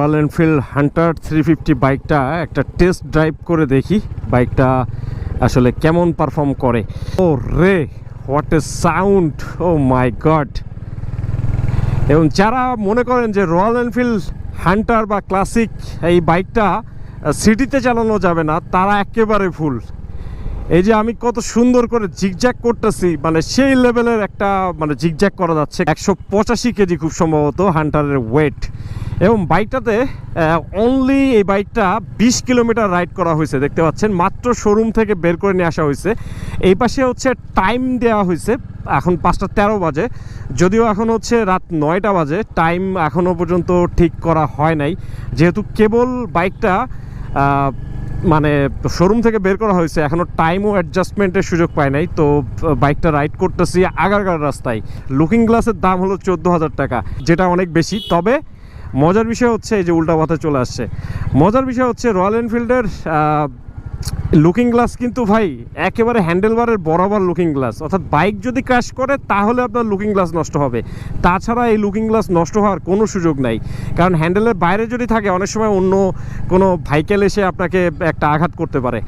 Royal Enfield Hunter 350 বাইকটা একটা test drive করে দেখি বাইকটা আসলে কেমন পারফর্ম করে। ও রে, what a sound, oh my god. এবং যারা মনে করেন যে রয়্যাল এনফিল্ড হান্টার বা ক্লাসিক এই বাইকটা সিটিতে চালানো যাবে না, তারা একেবারে ভুল। এই যে আমি কত সুন্দর করে জিগজ্যাগ করতেছি, মানে সেই লেভেলের একটা মানে জিগজ্যাগ করা যাচ্ছে। 185 কেজি খুব সম্ভবত হান্টারের ওয়েট। এবং বাইকটাতে অনলি এই বাইকটা 20 কিলোমিটার রাইড করা হয়েছে, দেখতে পাচ্ছেন। মাত্র শোরুম থেকে বের করে নিয়ে আসা হয়েছে। এই পাশে হচ্ছে টাইম দেওয়া হয়েছে, এখন 5:13 বাজে, যদিও এখন হচ্ছে রাত 9টা বাজে। টাইম এখনও পর্যন্ত ঠিক করা হয় নাই, যেহেতু কেবল বাইকটা মানে শোরুম থেকে বের করা হয়েছে, এখনও টাইমও অ্যাডজাস্টমেন্টের সুযোগ পায় নাই। তো বাইকটা রাইড করতেছি আগারগাঁও রাস্তায়। লুকিং গ্লাসের দাম হলো 14,000 টাকা, যেটা অনেক বেশি। তবে মজার বিষয় হচ্ছে এই যে উল্টা মাথায় চলে আসছে। মজার বিষয় হচ্ছে রয়্যাল এনফিল্ডের লুকিং গ্লাস কিন্তু ভাই একেবারে হ্যান্ডেলবারের বরাবর লুকিং গ্লাস, অর্থাৎ বাইক যদি ক্র্যাশ করে তাহলে আপনার লুকিং গ্লাস নষ্ট হবে। তাছাড়া এই লুকিং গ্লাস নষ্ট হওয়ার কোনো সুযোগ নাই, কারণ হ্যান্ডেলের বাইরে যদি থাকে অনেক সময় অন্য কোনো ভাইকেল এসে আপনাকে একটা আঘাত করতে পারে।